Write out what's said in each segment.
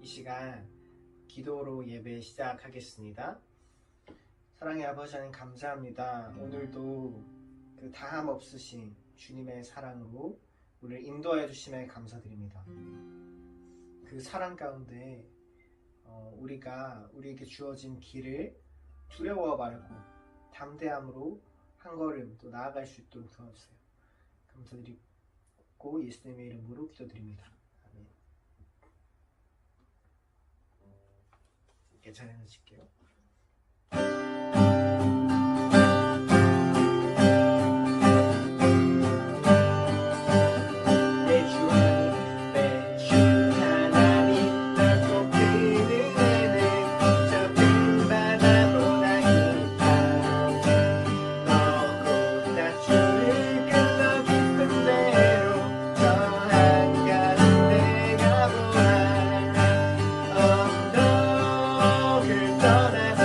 시간 기도로 예배 시작하겠습니다. 사랑의 아버지 하나님 감사합니다. 오늘도 그 다함 없으신 주님의 사랑으로 우리를 인도하여 주심에 감사드립니다. 그 사랑 가운데 우리에게 주어진 길을 두려워 말고 담대함으로 한 걸음 또 나아갈 수 있도록 도와주세요. 감사드리고 예수님의 이름으로 기도드립니다. 아멘. 이렇게 찬양하실게요. 떠나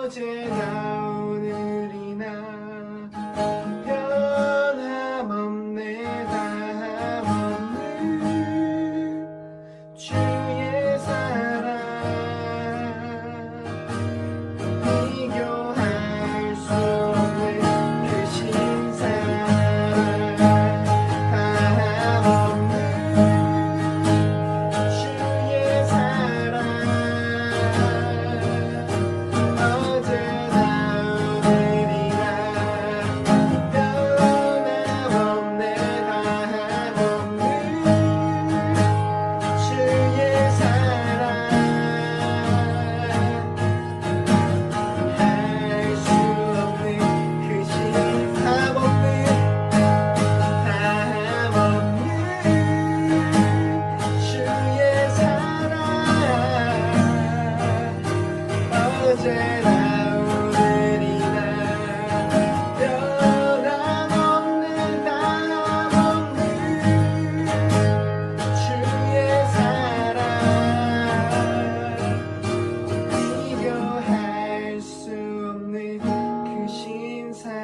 어제나 오늘이나 변함없네 다함없는 주의 사랑 비교할 수 없는 그 신사랑 다함없는 주의 사랑 어제나 오늘이나 변함없네 다함없는 주의 사랑 할 수 없는 그 다함없는 주의 사랑 어제나 오늘이나 변함없는 다함없는 주의 사랑 비교할 수 없는 그 신사랑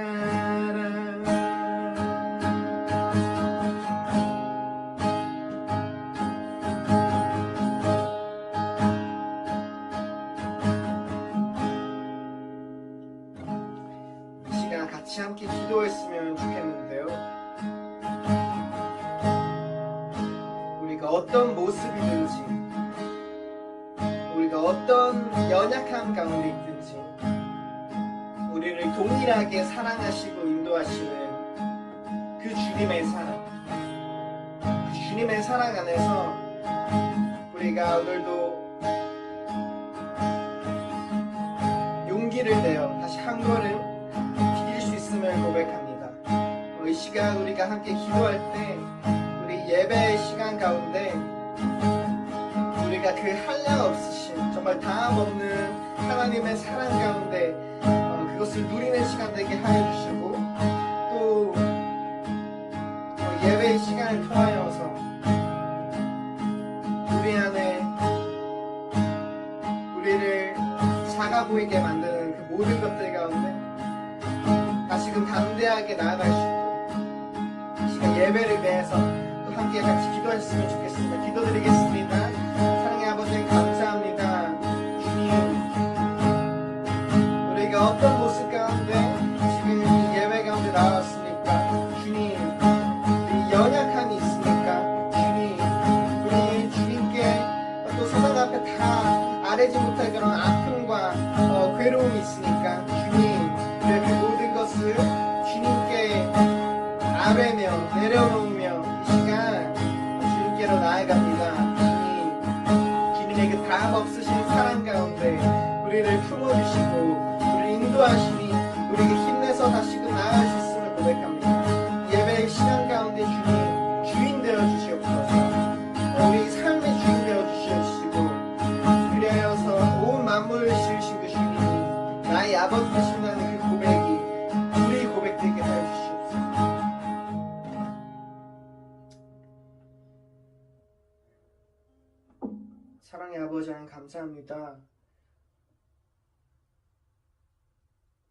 이 시간 같이 함께 기도했으면 좋겠는데요. 우리가 어떤 모습이든지 우리가 어떤 연약함 가운데 있든지 우리를 동일하게 사랑하시고 인도하시는 그 주님의 사랑, 그 주님의 사랑 안에서 우리가 오늘도 용기를 내어 다시 한 걸음 디딜 수 있음을 고백합니다. 이 시간 우리가 함께 기도할 때 우리 예배의 시간 가운데 우리가 그 한량 없으신 정말 다함없는 하나님의 사랑 가운데 그것을 누리는 시간 되게 하여 주시고 또 예배의 시간을 통하여서 우리 안에 우리를 작아 보이게 만드는 그 모든 것들 가운데 다시금 담대하게 나아갈 수 있도록 이 시간 예배를 위해서 또 함께 같이 기도했으면 좋겠습니다. 기도드리겠습니다. 사랑의 아버지 감사합니다. 주님, 우리가 어떤 모습 가운데 지금 이 예배 가운데 나왔습니까? 주님, 우리 연약함이 있습니까? 주님, 우리 주님께 또 세상 앞에 다 아뢰지 못할 그런 아픔과 괴로움이 있으니까 주님, 우리의 그 모든 것을 주님께 아뢰며 내려놓으며 이 시간 주님께로 나아갑니다. 주님, 주님의 그 다함 없으신 사랑 가운데 우리를 품어주시고 우리를 인도하시니 우리에게 힘내서 다시금 나아갈 수 있음을 고백합니다. 예배의 시간 가운데 주님 주인 되어 주시옵소서. 우리 삶의 주인 되어 주시옵시고 그리하여서 온 만물을 지으신 그 주님이 나의 아버지 되신다는 그 고백이 우리 고백되게 하여 주시옵소서. 사랑의 아버지 하나님 감사합니다.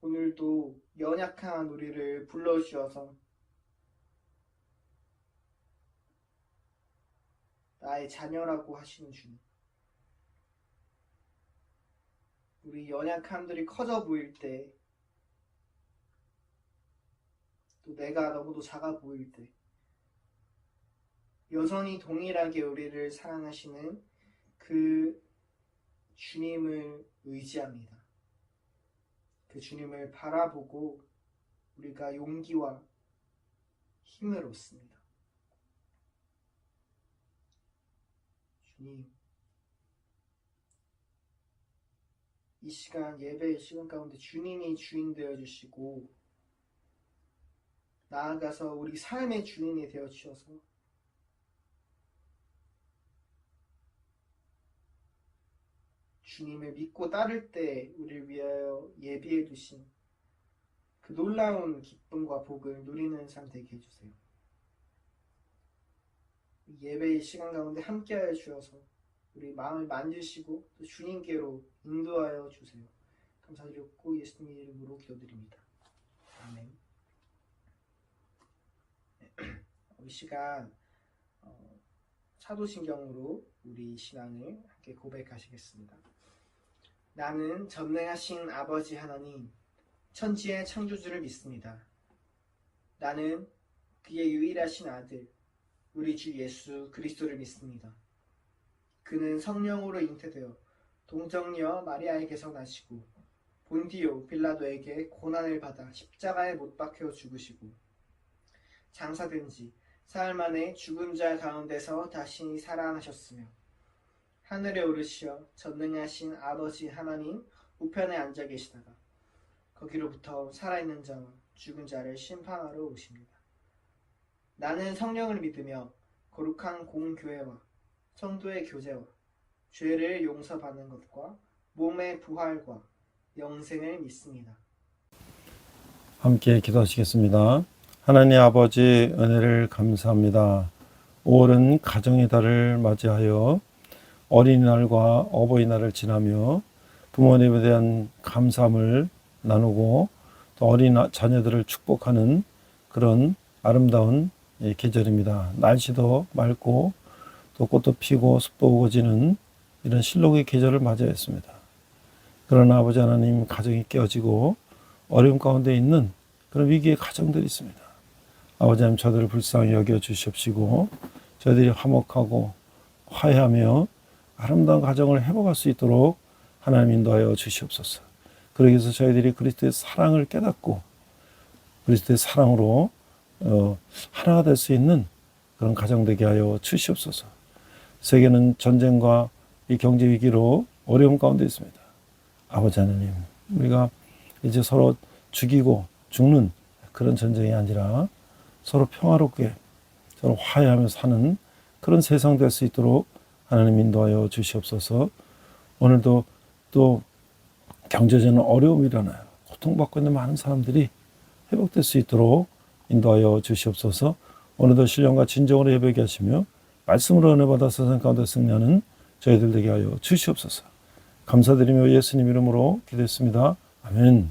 오늘도 연약한 우리를 불러주셔서 나의 자녀라고 하시는 주님, 우리 연약함들이 커져 보일 때, 또 내가 너무도 작아 보일 때 여전히 동일하게 우리를 사랑하시는 그 주님을 의지합니다. 그 주님을 바라보고 우리가 용기와 힘을 얻습니다. 주님, 이 시간 예배의 시간 가운데 주님이 주인 되어 주시고 나아가서 우리 삶의 주인이 되어 주셔서 주님을 믿고 따를 때 우리를 위하여 예비해 두신 그 놀라운 기쁨과 복을 누리는 삶 되게 해주세요. 예배의 시간 가운데 함께하여 주셔서 우리 마음을 만지시고 또 주님께로 인도하여 주세요. 감사드렸고 예수님의 이름으로 기도드립니다. 아멘. 이 시간 사도신경으로 우리 신앙을 함께 고백하시겠습니다. 나는 전능하신 아버지 하나님, 천지의 창조주를 믿습니다. 나는 그의 유일하신 아들, 우리 주 예수 그리스도를 믿습니다. 그는 성령으로 잉태되어 동정녀 마리아에게서 나시고 본디오 빌라도에게 고난을 받아 십자가에 못 박혀 죽으시고 장사된 지 사흘 만에 죽은 자 가운데서 다시 살아나셨으며 하늘에 오르시어 전능하신 아버지 하나님 우편에 앉아 계시다가 거기로부터 살아있는 자와 죽은 자를 심판하러 오십니다. 나는 성령을 믿으며 거룩한 공교회와 성도의 교제와 죄를 용서받는 것과 몸의 부활과 영생을 믿습니다. 함께 기도하시겠습니다. 하나님 아버지 은혜를 감사합니다. 5월은 가정의 달을 맞이하여 어린이날과 어버이날을 지나며 부모님에 대한 감사함을 나누고 또 어린 자녀들을 축복하는 그런 아름다운 계절입니다. 날씨도 맑고 또 꽃도 피고 숲도 우거지는 이런 실록의 계절을 맞이했습니다. 그러나 아버지 하나님 가정이 깨어지고 어려움 가운데 있는 그런 위기의 가정들이 있습니다. 아버지 하나님 저들을 불쌍히 여겨 주시옵시고 저희들이 화목하고 화해하며 아름다운 가정을 회복할 수 있도록 하나님 인도하여 주시옵소서. 그러기 위해서 저희들이 그리스도의 사랑을 깨닫고 그리스도의 사랑으로 하나가 될 수 있는 그런 가정 되게 하여 주시옵소서. 세계는 전쟁과 이 경제 위기로 어려움 가운데 있습니다. 아버지 하나님, 우리가 이제 서로 죽이고 죽는 그런 전쟁이 아니라 서로 평화롭게 서로 화해하며 사는 그런 세상 될 수 있도록 하나님 인도하여 주시옵소서. 오늘도 또 경제적인 어려움이 일어나요. 고통받고 있는 많은 사람들이 회복될 수 있도록 인도하여 주시옵소서. 오늘도 신령과 진정으로 예배하게 하시며 말씀으로 은혜 받아 세상 가운데 승리하는 저희들 되게 하여 주시옵소서. 감사드리며 예수님 이름으로 기도했습니다. 아멘.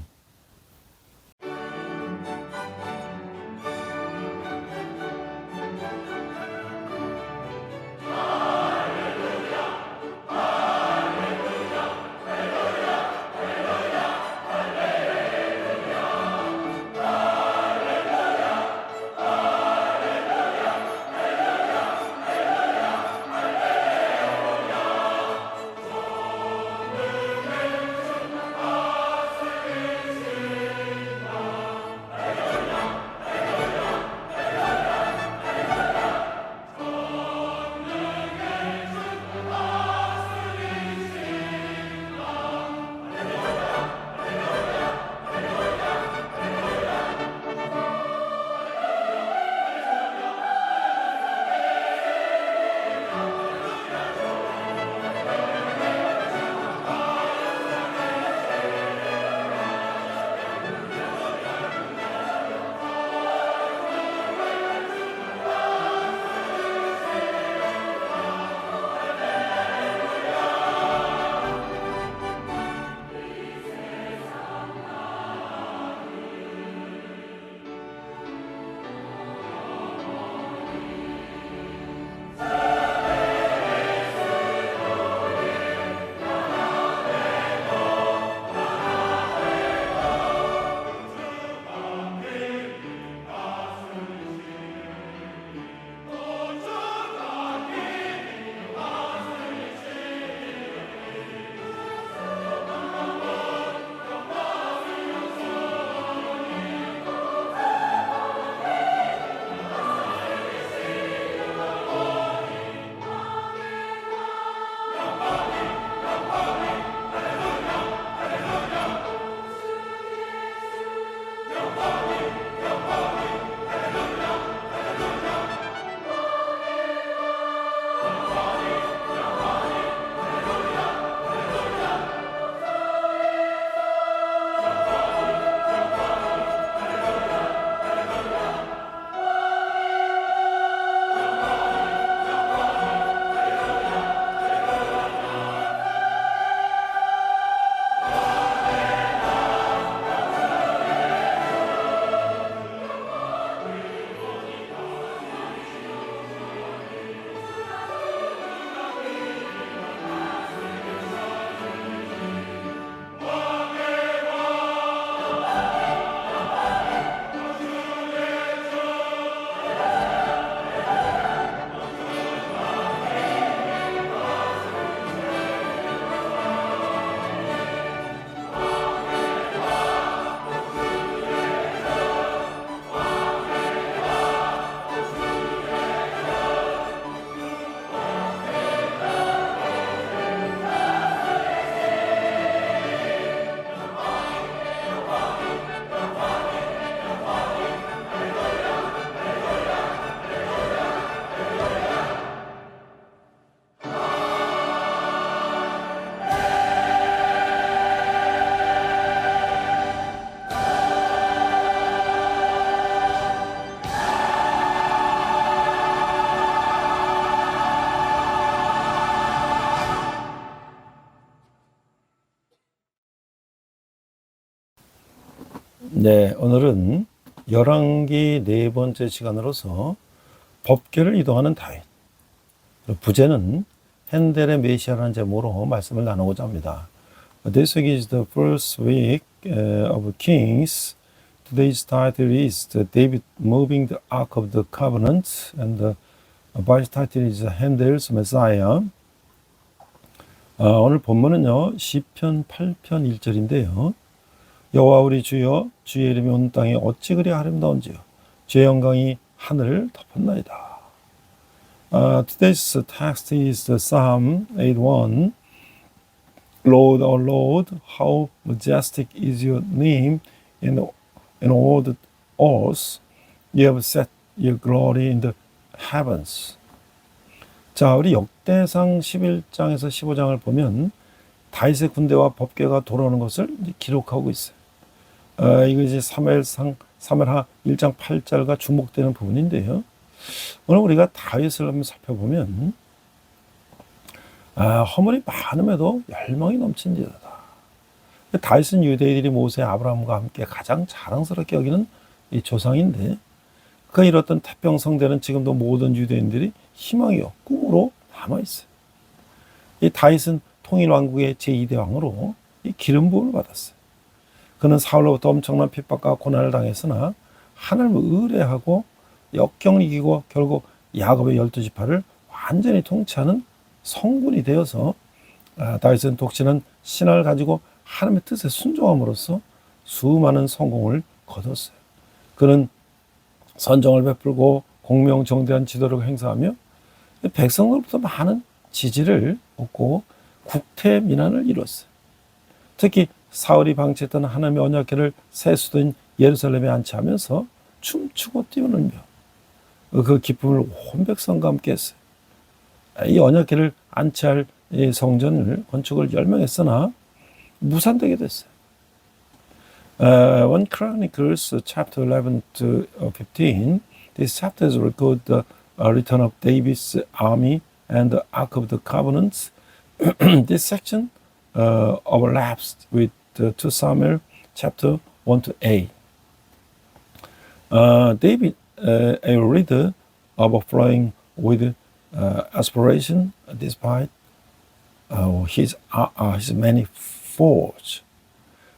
네, 오늘은 열왕기 네 번째 시간으로서 법궤를 이동하는 다윗. 부제는 핸델의 메시아라는 제목으로 말씀을 나누고자 합니다. This week is the first week of Kings. Today's title is David moving the Ark of the Covenant, and the Bible's title is Handel's Messiah. 오늘 본문은요, 시편 8편 1절인데요. 여호와 우리 주여, 주의 이름이 온 땅에 어찌 그리 아름다운지요. 주의 영광이 하늘을 덮었나이다. Today's text is Psalm 8:1. Lord, O Lord, how majestic is your name in all the earth. You have set your glory in the heavens. 자, 우리 역대상 11장에서 15장을 보면 다윗의 군대와 법궤가 돌아오는 것을 기록하고 있어요. 이것이 사무엘하 1장 8절과 주목되는 부분인데요. 오늘 우리가 다윗을 한번 살펴보면 허물이 많음에도 열망이 넘친지다. 다윗은 유대인들이 모세 아브라함과 함께 가장 자랑스럽게 여기는 이 조상인데 그가 이뤘던 태평성대는 지금도 모든 유대인들이 희망이요 꿈으로 남아있어요. 이 다윗은 통일왕국의 제2대 왕으로 이 기름 부음을 받았어요. 그는 사울로부터 엄청난 핍박과 고난을 당했으나 하나님을 의뢰하고 역경을 이기고 결국 야곱의 12지파를 완전히 통치하는 성군이 되어서 다윗은 독신한 신화를 가지고 하나님의 뜻에 순종함으로써 수많은 성공을 거뒀어요. 그는 선정을 베풀고 공명정대한 지도를 행사하며 백성들로부터 많은 지지를 얻고 국태 민안을 이뤘어요. 특히 사울이 방치했던 하나님의 언약궤를 새 수도인 예루살렘에 안치하면서 춤추고 뛰어놀며 그 기쁨을 온 백성과 함께 했어요. 이 언약궤를 안치할 이 성전을 건축을 열명했으나 무산되게 됐어요. 1 Chronicles chapter 11 to 15, these chapters record the return of David's army and the Ark of the Covenant. This section overlaps with 2 Samuel chapter 1 to 8. David, a leader overflowing with aspiration despite his many faults.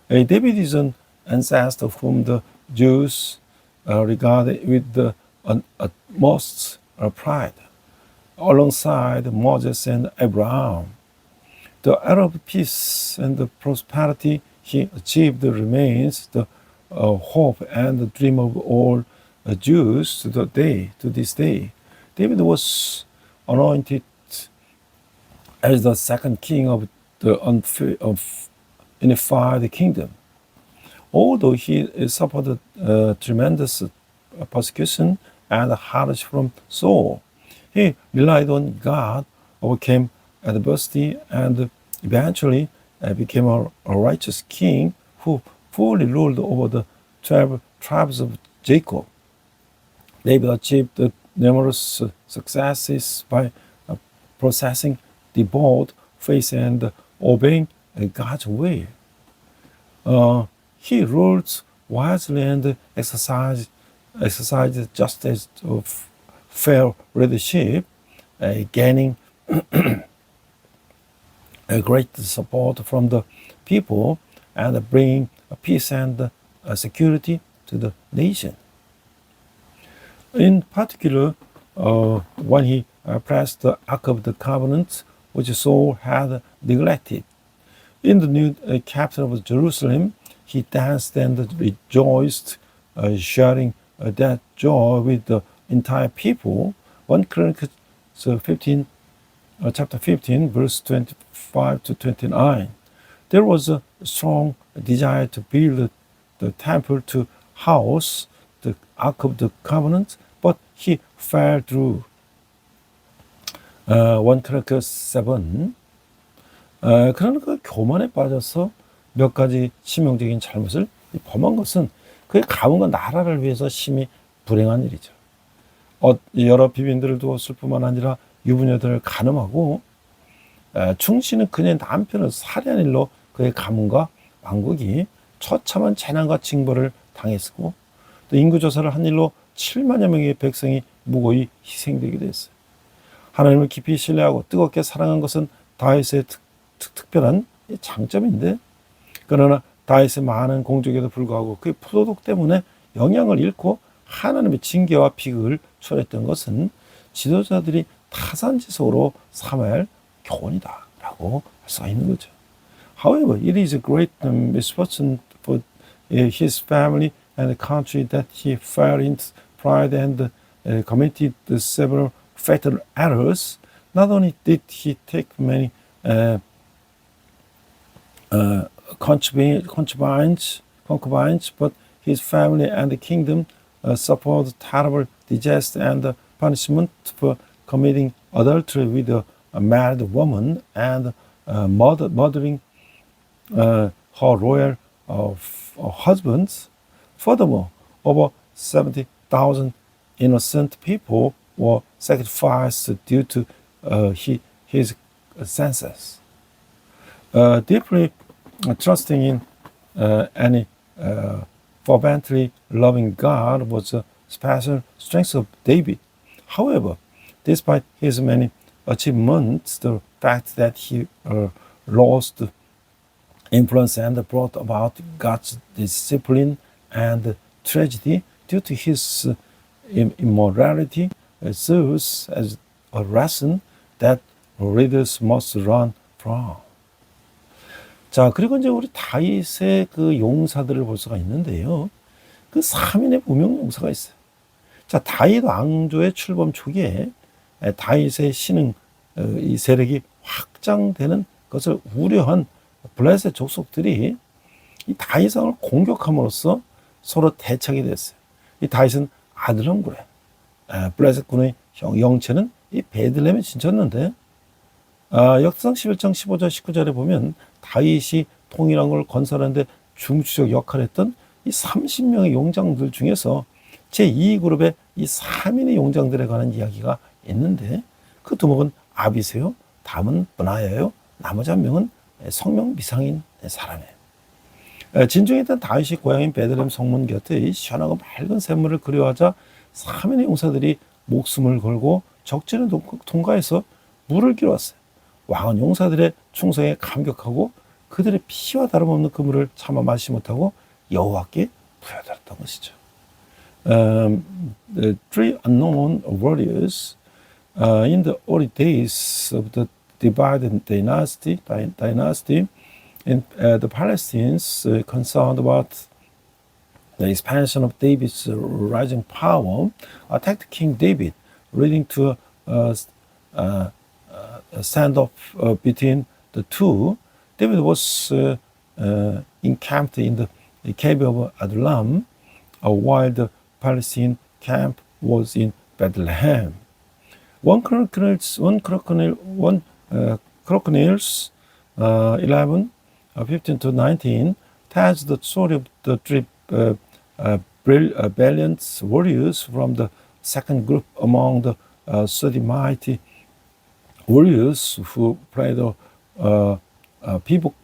David is an ancestor whom the Jews regard with the utmost pride, alongside Moses and Abraham. The era of peace and the prosperity he achieved remains the hope and the dream of all Jews to this day. David was anointed as the second king of the unified kingdom. Although he suffered tremendous persecution and hardship from Saul, he relied on God, overcame adversity, and eventually became a righteous king who fully ruled over the 12 tribes of Jacob. David achieved numerous successes by possessing the bold faith and obeying God's will. He ruled wisely and exercised justice of fair leadership, gaining a great support from the people and bringing peace and security to the nation. In particular, when he pressed the Ark of the Covenant, which Saul had neglected. In the new capital of Jerusalem, he danced and rejoiced, sharing that joy with the entire people. 1 Chronicles 15, chapter 15, verse 25 to 29. There was a strong desire to build the temple to house the Ark of the Covenant, but he fell through. 1 Chronicles 7. 그러나 그 교만에 빠져서 몇 가지 치명적인 잘못을 범한 것은 그의 가문과 나라를 위해서 심히 불행한 일이죠. 여러 비빈들을 두었을 뿐만 아니라 유부녀들을 간음하고 충신은 그녀의 남편을 살해한 일로 그의 가문과 왕국이 처참한 재난과 징벌을 당했고 또 인구조사를 한 일로 7만여 명의 백성이 무고히 희생되기도 했어요. 하나님을 깊이 신뢰하고 뜨겁게 사랑한 것은 다윗의 특별한 장점인데 그러나 다윗의 많은 공적에도 불구하고 그의 부도덕 때문에 영향을 잃고 하나님의 징계와 비극을 초래했던 것은 지도자들이 타산지석으로 삼아야 할 교훈이다라고 할 수가 있는 거죠. However, it is a great misfortune for his family and the country that he fell into pride and committed several fatal errors. Not only did he take many concubines, but his family and the kingdom suffered terrible disaster and punishment for committing adultery with a married woman and murdering her royal husbands. Furthermore, over 70,000 innocent people were sacrificed due to his census. Deeply trusting in any fervently loving God was a special strength of David. However, despite his many achievements, the fact that he lost influence and brought about God's discipline and tragedy due to his immorality serves as a lesson that readers must learn from. 자, 그리고 이제 우리 다윗의 그 용사들을 볼 수가 있는데요. 그 3인의 무명 용사가 있어요. 자, 다윗 왕조의 출범 초기에 다윗의 신흥 이 세력이 확장되는 것을 우려한 블레셋 족속들이 이 다윗 왕을 공격함으로써 서로 대척이 됐어요. 이 다윗은 아들람굴에 블레셋 군의 영체는 이 베들레헴에 진쳤는데 역사상 11장 15절 19절에 보면 다윗이 통일한 걸 건설하는데 중추적 역할을 했던 이 30명의 용장들 중에서 제2그룹의 이 3인의 용장들에 관한 이야기가 있는데 그 두목은 아비세요, 다음은 브나야요, 나머지 한 명은 성명 미상인 사람이에요. 진중했던 다윗이 고향인 베들레헴 성문 곁에 시원하고 맑은 샘물을 그리워하자 3인의 용사들이 목숨을 걸고 적진을 통과해서 물을 길어왔어요. 왕은 용사들의 충성에 감격하고 그들의 피와 다름없는 그 물을 참아 마시지 못하고 여호와께 부여드렸던 것이죠. The three unknown warriors in the early days of the divided dynasty in the Palestinians concerned about the expansion of David's rising power attacked King David, leading to a standoff between the two. David was encamped in the cave of Adullam, while the Palestine camp was in Bethlehem. 1 Chronicles 11, 15 to 19 tells the story of the three valiant warriors from the second group among the 30 mighty warriors who played a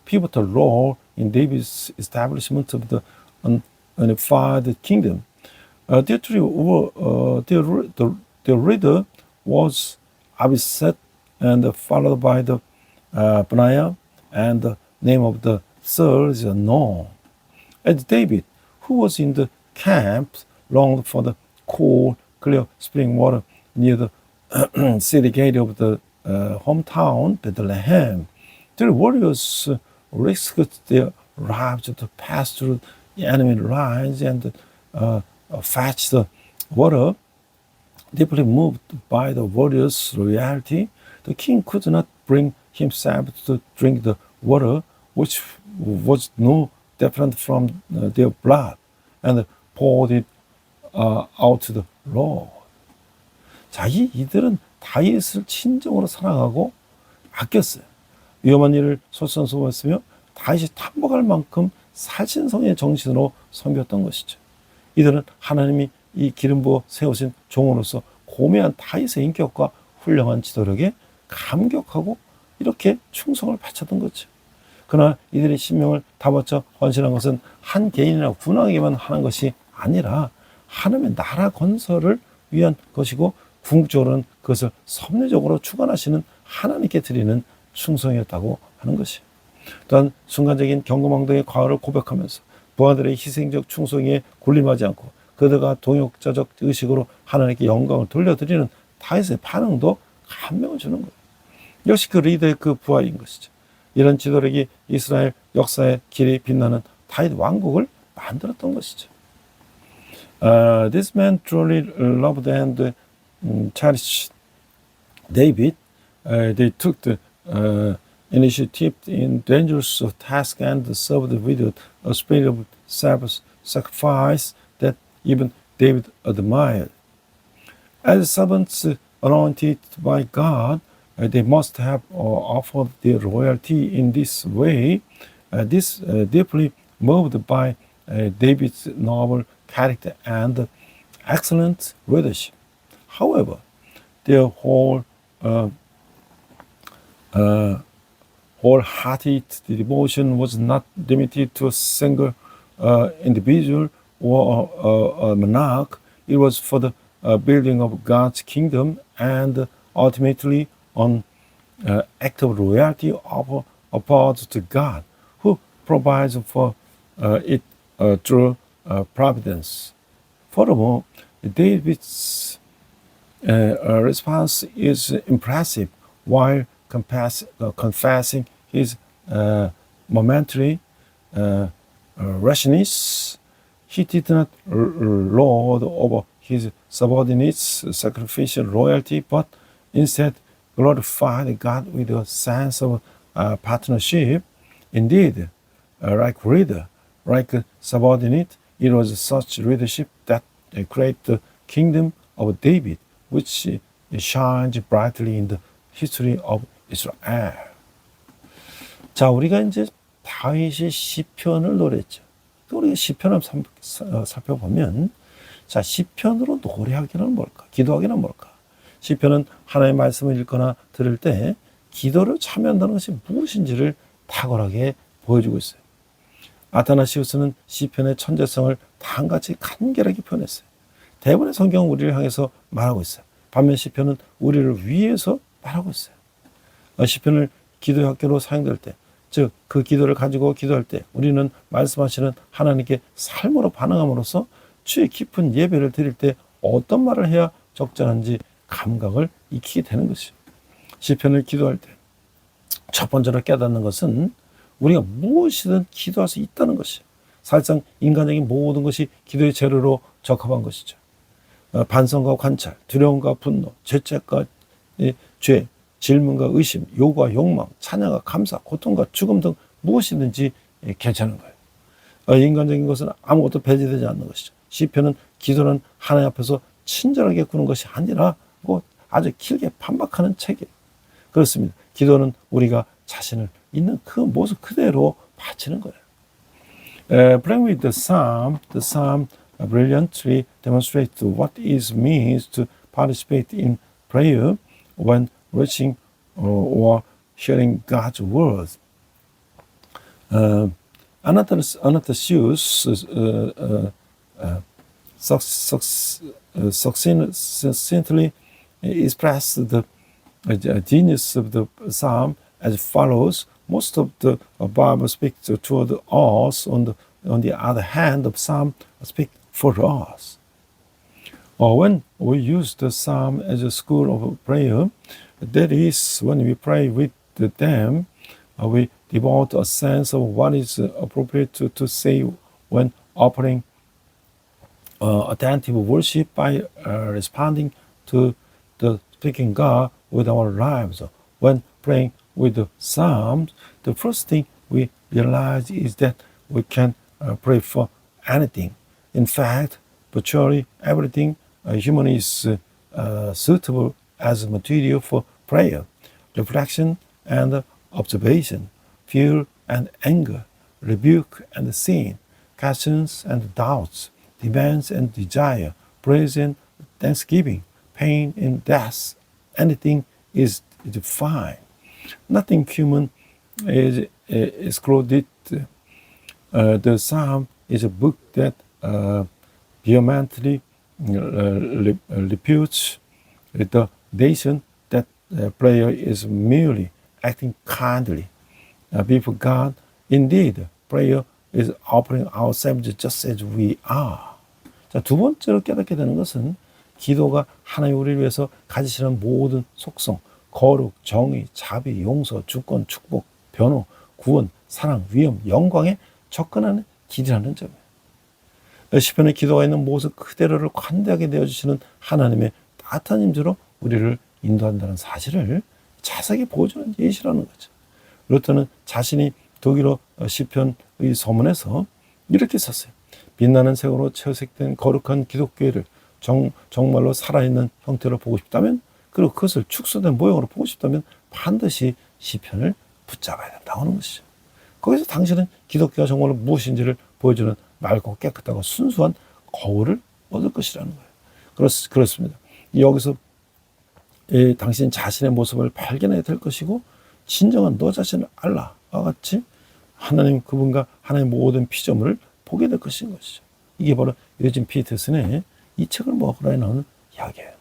pivotal role in David's establishment of the unified kingdom. The leader was Abiset, and followed by the Benaiah, and the name of the third is unknown. As David, who was in the camp, longed for the cool, clear spring water near the city gate of the hometown Bethlehem, the warriors risked their lives to pass through the enemy lines and fetch the water. Deeply moved by the warriors' loyalty, the king could not bring himself to drink the water, which was no different from their blood, and poured it out to the Lord. 자, 이들은 다윗을 친정으로 사랑하고 아꼈어요. 위험한 일을 솔선수범했으며 다윗이 탐복할 만큼 살신성의 정신으로 섬겼던 것이죠. 이들은 하나님이 이 기름 부어 세우신 종으로서 고매한 다윗의 인격과 훌륭한 지도력에 감격하고 이렇게 충성을 바쳤던 거죠. 그러나 이들이 신명을 다 바쳐 헌신한 것은 한 개인이나 군왕에게만 하는 것이 아니라 하나님의 나라 건설을 위한 것이고 궁극적으로는 그것을 섭리적으로 주관하시는 하나님께 드리는 충성이었다고 하는 것이. 또한 순간적인 경거망동의 과거를 고백하면서 부하들의 희생적 충성에 군림하지 않고 그들과 동역자적 의식으로 하나님께 영광을 돌려드리는 다윗의 반응도 감명을 주는 거예요. 역시 그 리더의 그 부하인 것이죠. 이런 지도력이 이스라엘 역사의 길이 빛나는 다윗 왕국을 만들었던 것이죠. This man truly loved and cherished David. They took the initiative in dangerous task and served with a spirit of self-sacrifice that even David admired. As servants anointed by God, they must have offered their loyalty in this way. This deeply moved by David's noble character and excellent leadership. However, their wholehearted devotion was not limited to a single individual or a monarch. It was for the building of God's kingdom and ultimately an act of loyalty offered to God, who provides for it through providence. Furthermore, David's response is impressive. While confessing his momentary rashness, he did not lord over his subordinates' sacrificial loyalty, but instead glorified God with a sense of partnership. Indeed, like leader, like subordinate, it was such leadership that created the kingdom of David, which shines brightly in the history of Israel. 자, 우리가 이제 다윗이 시편을 노래했죠. 우리가 시편을 살펴보면, 자, 시편으로 노래하기는 뭘까? 기도하기는 뭘까? 시편은 하나님의 말씀을 읽거나 들을 때 기도를 참여한다는 것이 무엇인지를 탁월하게 보여주고 있어요. 아타나시우스는 시편의 천재성을 다음같이 간결하게 표현했어요. 대부분의 성경은 우리를 향해서 말하고 있어요. 반면 시편은 우리를 위해서 말하고 있어요. 시편을 기도의 학교로 사용될 때, 즉 그 기도를 가지고 기도할 때 우리는 말씀하시는 하나님께 삶으로 반응함으로써 주의 깊은 예배를 드릴 때 어떤 말을 해야 적절한지 감각을 익히게 되는 것이죠. 시편을 기도할 때 첫 번째로 깨닫는 것은 우리가 무엇이든 기도할 수 있다는 것이죠. 사실상 인간적인 모든 것이 기도의 재료로 적합한 것이죠. 반성과 관찰, 두려움과 분노, 죄책과 죄, 질문과 의심, 요구와 욕망, 찬양과 감사, 고통과 죽음 등 무엇이든지 괜찮은 거예요. 인간적인 것은 아무것도 배제되지 않는 것이죠. 시편은 기도는 하나님 앞에서 친절하게 구는 것이 아니라 아주 길게 반박하는 책이에요. 그렇습니다. 기도는 우리가 자신을 있는 그 모습 그대로 바치는 거예요. Playing with the psalm brilliantly demonstrates what it means to participate in prayer when reaching or sharing God's word. Anatasius succinctly expressed the genius of the psalm as follows. Most of the Bible speaks toward us. On the other hand, the psalm speaks for us. When we use the psalm as a school of prayer, that is, when we pray with them, we devote a sense of what is appropriate to say when offering attentive worship by responding to the speaking God with our lives. When praying with the Psalms, the first thing we realize is that we can pray for anything. In fact, virtually everything human is suitable as material for prayer, reflection and observation, fear and anger, rebuke and sin, questions and doubts, demands and desire, praise and thanksgiving, pain and death. Anything is fine. Nothing human is excluded. The Psalm is a book that vehemently refutes the nation that prayer is merely acting kindly before God. Indeed, prayer is offering ourselves just as we are. 자, 두 번째로 깨닫게 되는 것은 기도가 하나님 우리를 위해서 가지시는 모든 속성, 거룩, 정의, 자비, 용서, 주권, 축복, 변호, 구원, 사랑, 위엄, 영광에 접근하는 길이라는 점이에요. 시편의 기도가 있는 모습 그대로를 관대하게 내어주시는 하나님의 따뜻한 임재로 우리를 인도한다는 사실을 자세하게 보여주는 예시라는 거죠. 루터는 자신이 독일어 시편의 서문에서 이렇게 썼어요. 빛나는 색으로 채색된 거룩한 기독교회를 정말로 살아있는 형태로 보고 싶다면, 그리고 그것을 축소된 모형으로 보고 싶다면 반드시 시편을 붙잡아야 된다고 하는 것이죠. 거기서 당신은 기독교가 정말로 무엇인지를 보여주는 맑고 깨끗하고 순수한 거울을 얻을 것이라는 거예요. 그렇습니다. 여기서 당신 자신의 모습을 발견해야 될 것이고, 진정한 너 자신을 알라와 같이 하나님 그분과 하나님의 모든 피조물을 보게 될 것인 것이죠. 이게 바로 요즘 피터슨의 이 책을 먹으라에 나오는 이야기예요.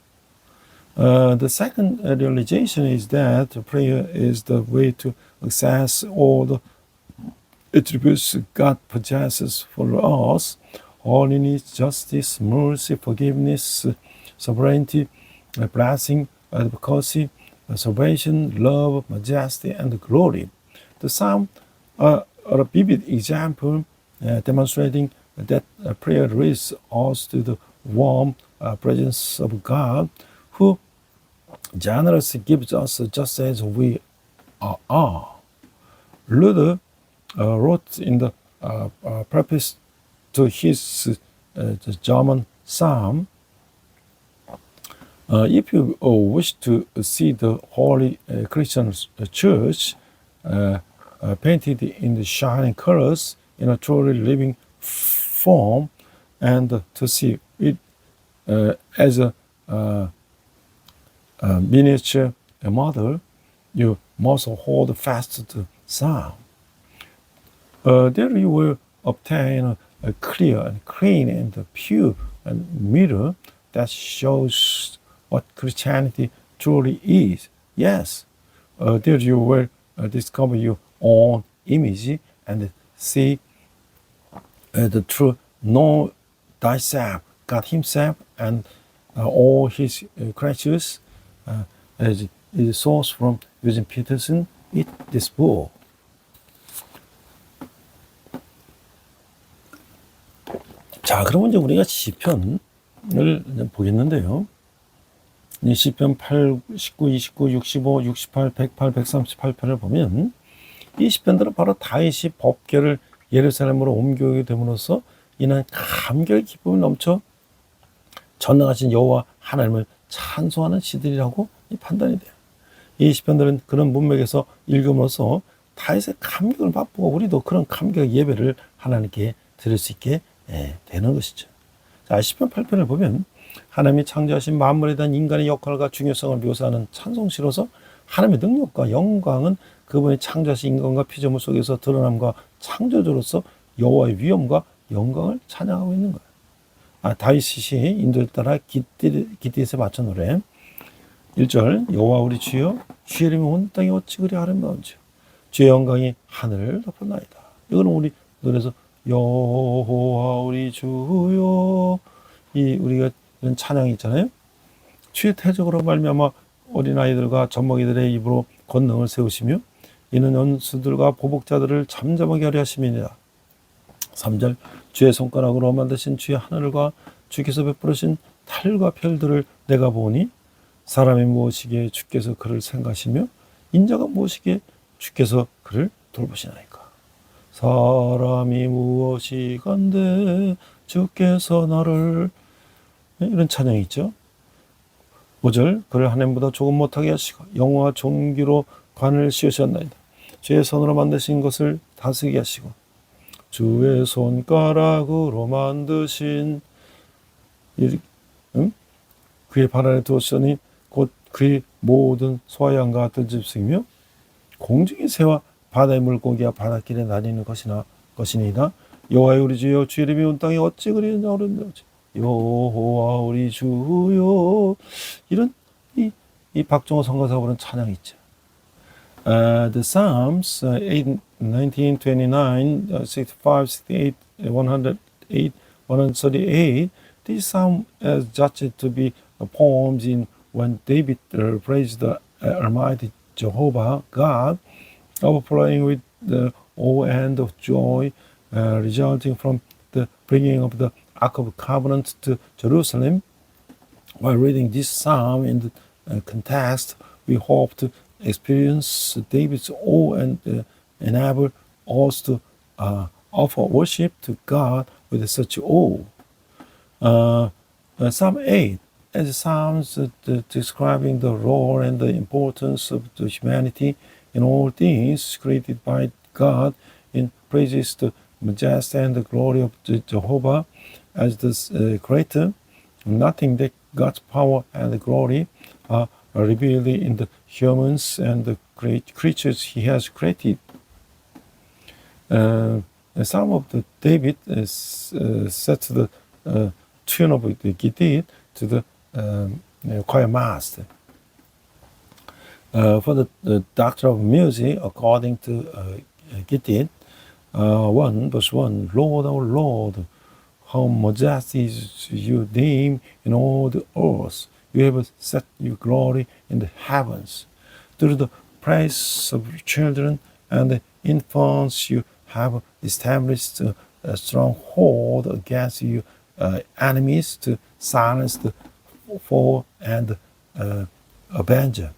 The second realization is that prayer is the way to access all the attributes God possesses for us: holiness, justice, mercy, forgiveness, sovereignty, blessing, advocacy, salvation, love, majesty, and glory. The Psalms are a vivid example demonstrating that prayer leads us to the warm presence of God, who generously gives us just as we are. Luther wrote in the preface to his the German Psalm, if you wish to see the Holy Christian Church painted in the shining colors in a truly living form, and to see it as a miniature model, you must hold fast to the Psalm. There you will obtain a clear and clean and pure and mirror that shows what Christianity truly is. Yes, there you will discover your own image and see the true know thyself, God Himself, and all His creatures, as is sourced from Eugene Peterson in this book. 자, 그러면 이제 우리가 시편을 보겠는데요. 이 시편 8, 19, 29, 65, 68, 108, 138편을 보면 이 시편들은 바로 다윗이 법궤를 예루살렘으로 옮겨오게 됨으로써 인한 감격 기쁨이 넘쳐 전능하신 여호와 하나님을 찬송하는 시들이라고 판단이 돼요. 이 시편들은 그런 문맥에서 읽음으로써 다윗의 감격을 맛보고 우리도 그런 감격 예배를 하나님께 드릴 수 있게 되는 것이죠. 자, 시편 8편을 보면 하나님이 창조하신 만물에 대한 인간의 역할과 중요성을 묘사하는 찬송시로서 하나님의 능력과 영광은 그분이 창조하신 인간과 피조물 속에서 드러남과 창조주로서 여호와의 위엄과 영광을 찬양하고 있는 거예요. 다윗이 인도에 따라 깃딧에 맞춰 노래 1절 여호와 우리 주여 주의 이름이 온 땅에 어찌 그리 아름다운지요 주의 영광이 하늘을 덮었나이다. 이거는 우리 노래에서 여호와 우리 주여 우리가 이런 찬양이 있잖아요. 주의 태적으로 말미암아 어린아이들과 젖먹이들의 입으로 권능을 세우시며 이는 원수들과 보복자들을 잠잠하게 하려 하심이니라. 3절 주의 손가락으로 만드신 주의 하늘과 주께서 베풀으신 달과 별들을 내가 보니 사람이 무엇이기에 주께서 그를 생각하시며 인자가 무엇이기에 주께서 그를 돌보시나이까. 사람이 무엇이간데 주께서 나를 이런 찬양이 있죠. 5절 그를 하나님보다 조금 못하게 하시고 영화와 존귀로 관을 씌우셨나이다. 주의 손으로 만드신 것을 다스리게 하시고 주의 손가락으로 만드신 그의 발 아래 두었으니 곧 그의 모든 소와 양과 같은 집승이며 공중의 새와 바다의 물고기와 바닷길에 다니는 것이니이다. 여호와의 우리 주여 주 이름이 온 땅에 어찌 그리 어른되었지. 여호와 우리 주여. 이런 이 박종호 선교사가 부른 찬양이 있죠. The Psalms 8, 19, 29, 65, 68, 108, 138. This psalm is judged to be poems in when David praised the Almighty Jehovah God, overflowing with the awe and of joy resulting from the bringing of the Ark of Covenant to Jerusalem. While reading this psalm in the context, we hope to experience David's awe and enable us to offer worship to God with such awe. Psalm 8 as psalms describing the role and the importance of the humanity in all things created by God in praises the majesty and the glory of Jehovah as the creator. Nothing that God's power and glory are revealed in the humans and the great creatures He has created. Some of the David set the tune of the Gideon to the choir master. For the doctor of music, according to Gideon 1 verse 1, Lord, our Lord, how majestic is your name in all the earth. You have set your glory in the heavens. Through the praise of children and infants, you have established a stronghold against your enemies to silence the foe and avenger.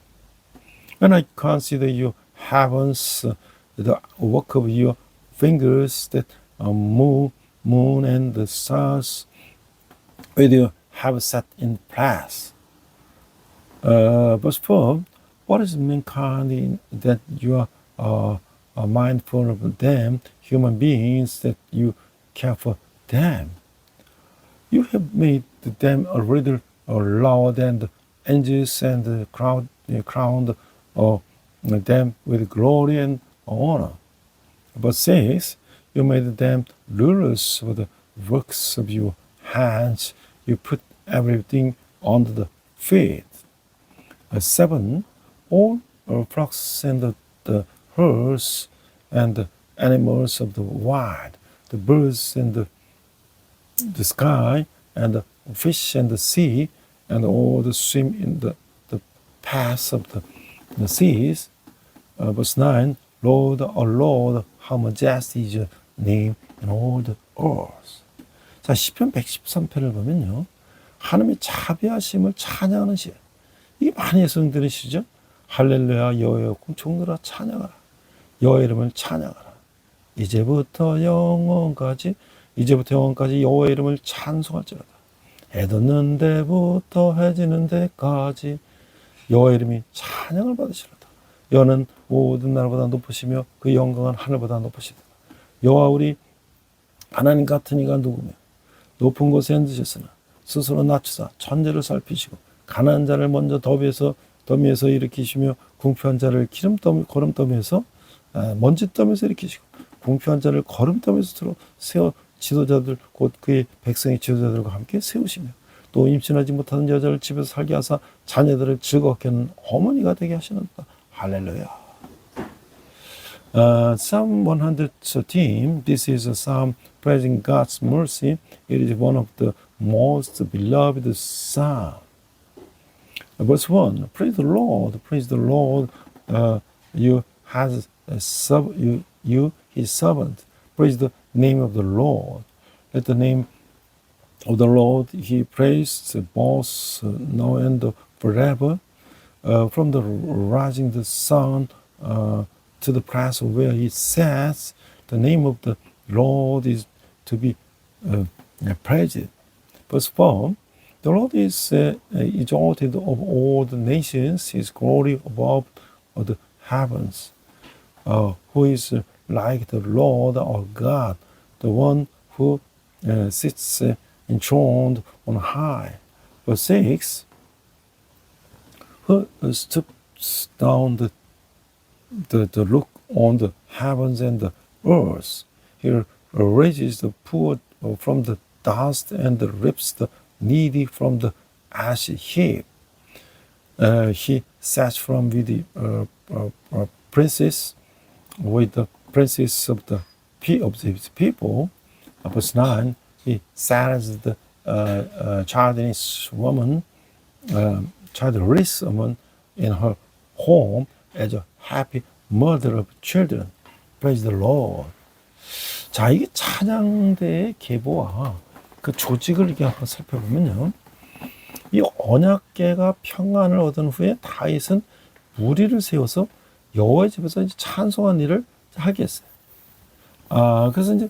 When I consider your heavens, the work of your fingers, that moon and the stars, which you have set in place. Verse 4, what is mankind in that you are mindful of them, human beings, that you care for them? You have made them a little lower than the angels and crowned them with glory and honor. But 6, you made them rulers of the works of your hands. You put everything under the feet. 7, all flocks and the herds and the animals of the wild, the birds and the sky, and the fish and the sea, and all the swim in the paths of the seas. Verse 9, Lord, our Lord, how majestic is your name in all the earth. 자, 시편 113편을 보면요, 하나님의 자비하심을 찬양하는 시. 이게 많이 예성 들으시죠? 할렐루야, 여호와의 종들아 찬양하라. 여호와의 이름을 찬양하라. 이제부터 영원까지 여호와의 이름을 찬송할지어다. 해 돋는 데부터 해 지는 데까지 여호와의 이름이 찬양을 받으시리로다. 여호와는 모든 나라보다 높으시며 그 영광은 하늘보다 높으시다. 여호와 우리 하나님 같은 이가 누구며 높은 곳에 앉으셨으나 스스로 낮추사 천재를 살피시고 가난한 자를 먼저 더미에서 일으키시며 궁핍한 자를 거름더미에서 먼지더미에서 일으키시고 궁핍한 자를 거름더미에서 세워 지도자들 곧 그의 백성의 지도자들과 함께 세우시며 또 임신하지 못하는 여자를 집에서 살게 하사 자녀들을 즐겁게 하는 어머니가 되게 하시는다. 할렐루야. Psalm 113, this is a psalm praising God's mercy. It is one of the most beloved psalms. Verse 1, praise the Lord, you his servant. Praise the name of the Lord. Let the name of the Lord he praised both now and forever. From the rising the sun to the place where he sets, the name of the Lord is to be praised. Verse 4, the Lord is exalted of all the nations, his glory above the heavens. Who is like the Lord our God, the one who sits enthroned on high. Verse 6, who stoops down to look on the heavens and the earth. He raises the poor from the dust and lifts the needy from the ash heap. He sat from with the princes, with the princes of his people. Verse 9, he saddens the childless woman in her home as a happy mother of children. Praise the Lord. 자, 이게 찬양대의 계보와 그 조직을 이렇게 한번 살펴보면요. 이 언약궤가 평안을 얻은 후에 다윗은 무리를 세워서 여호와의 집에서 이제 찬송한 일을 하게 했어요. 그래서 이제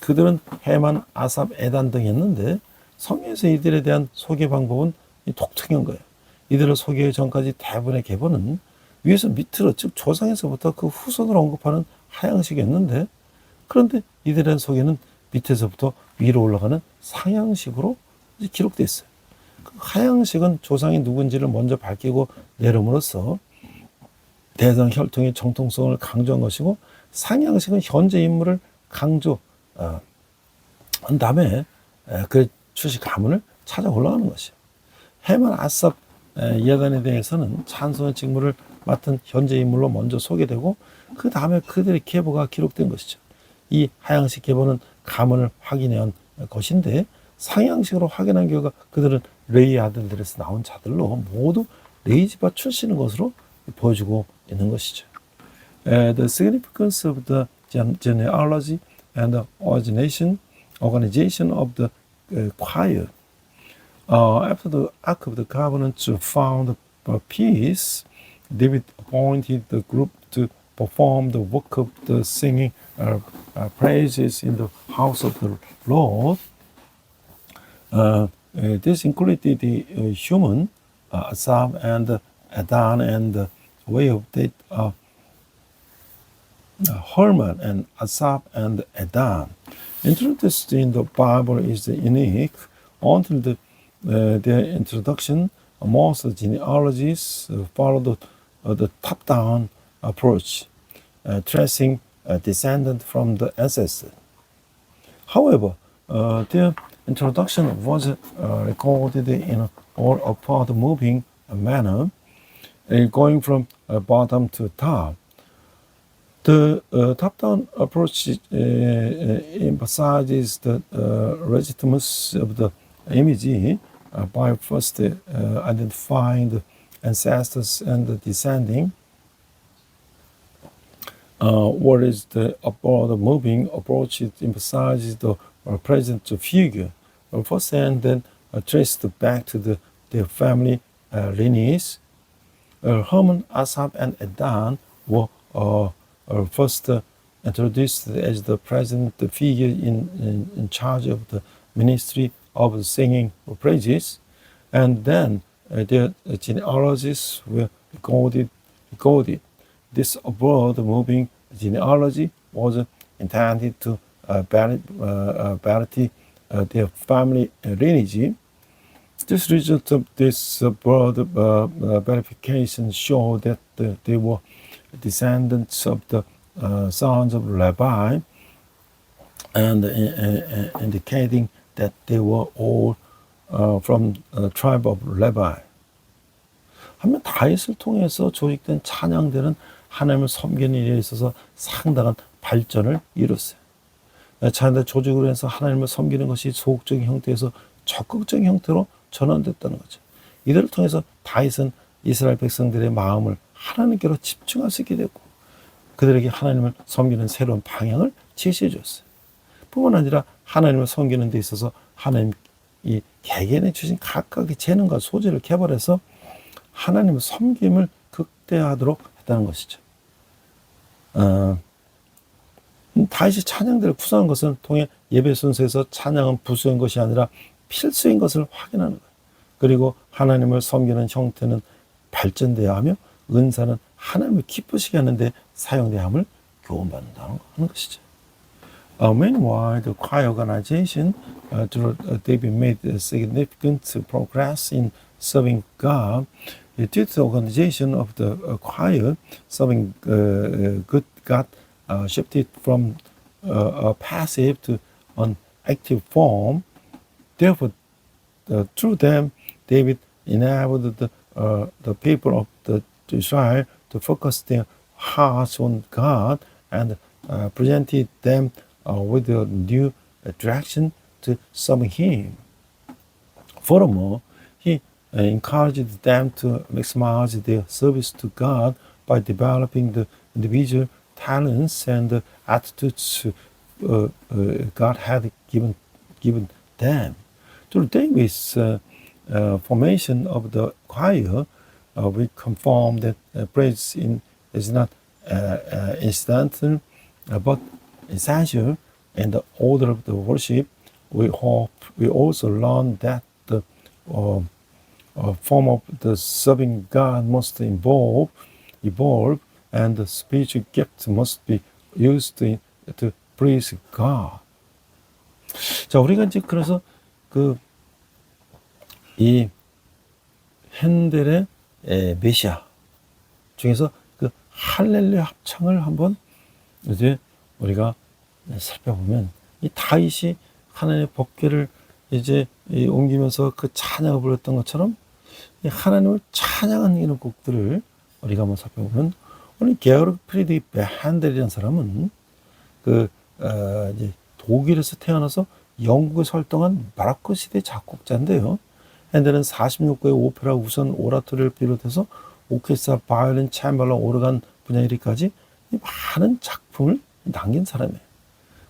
그들은 해만, 아삽, 에단 등이 했는데 성경에서 이들에 대한 소개 방법은 독특한 거예요. 이들을 소개하기 전까지 대부분의 계보는 위에서 밑으로, 즉 조상에서부터 그 후손을 언급하는 하향식이었는데, 그런데 이들에 대한 소개는 밑에서부터 위로 올라가는 상향식으로 기록되어 있어요. 그 하향식은 조상이 누군지를 먼저 밝히고 내름으로써 대상 혈통의 정통성을 강조한 것이고, 상향식은 현재 인물을 강조한 다음에 그 출시 가문을 찾아 올라가는 것이에요. 해만, 아삽, 예단에 대해서는 찬송의 직무를 맡은 현재 인물로 먼저 소개되고 그 다음에 그들의 계보가 기록된 것이죠. 이 하향식 계보는 가문을 확인한 것인데, 상향식으로 확인한 결과 그들은 레이 아들들에서 나온 자들로 모두 레이 지파 출신인 것으로 보여주고 있는 것이죠. The significance of the genealogy and the organization of the choir. After the Ark of the Covenant found peace, David appointed the group to perform the work of the singing praises in the house of the Lord. This included the human Asaph and Edan, and the way of that Herman and Asaph and Edan. Introduced in the Bible is unique. Until their introduction, most genealogies follow the top-down approach, tracing a descendant from the ancestor. However, their introduction was recorded in an all-upward moving manner, going from bottom to top. The top-down approach emphasizes the legitimacy of the image by first identifying the ancestors and descending, whereas the upward moving approach emphasizes the present figure first and then traced back to their family lineage. Herman, Asaph, and Edan were first introduced as the present figure in charge of the ministry of singing praises, and then their genealogies were recorded. This upward moving genealogy was intended to verify their family lineage. This result of this broad verification showed that they were descendants of the sons of Levi, and indicating that they were all from the tribe of Levi. 한면 다윗을 통해서 조직된 찬양들은 하나님을 섬기는 일에 있어서 상당한 발전을 이뤘어요. 찬양대 조직으로 해서 하나님을 섬기는 것이 소극적인 형태에서 적극적인 형태로 전환됐다는 거죠. 이들을 통해서 다윗은 이스라엘 백성들의 마음을 하나님께로 집중할 수 있게 됐고, 그들에게 하나님을 섬기는 새로운 방향을 제시해 줬어요. 뿐만 아니라 하나님을 섬기는 데 있어서 하나님 이 개개인에 주신 각각의 재능과 소질을 개발해서 하나님의 섬김을 극대화하도록 했다는 것이죠. 다윗이 찬양들을 구성한 것을 통해 예배 순서에서 찬양은 부수인 것이 아니라 필수인 것을 확인하는 거예요. 그리고 하나님을 섬기는 형태는 발전되어야 하며 은사는 하나님을 기쁘시게 하는데 사용되어야 함을 교훈받는다는 것이죠. Meanwhile, the choir organization, David made significant progress in serving God. due to the organization of the choir, serving good got shifted from a passive to an active form. Therefore, through them, David enabled the people of the Israel to focus their hearts on God and presented them with a new direction to serve Him. Furthermore, he encouraged them to maximize their service to God by developing the individual talents and attitudes God had given them. Through David's formation of the choir, we confirm that praise is not incidental but essential in the order of the worship. We hope we also learn that the form of the serving God must evolve, and the spiritual gifts must be used to praise God. 자, 우리가 이제 그래서 이 핸델의 메시아 중에서 그 할렐루야 합창을 한번 이제 우리가 살펴보면 이 다윗이 하나님의 법궤를 이제 옮기면서 그 찬양을 불렀던 것처럼 이 하나님을 찬양하는 이런 곡들을 우리가 한번 살펴보면 오늘 게어르 프리드리 핸델이라는 사람은 이제 독일에서 태어나서 영국에서 활동한 바로크 시대 작곡자인데요. 핸델은 46곡의 오페라, 우선 오라토리를 비롯해서 오케스트라, 바이올린, 챔버런, 오르간 분야일까지 많은 작품을 남긴 사람이에요.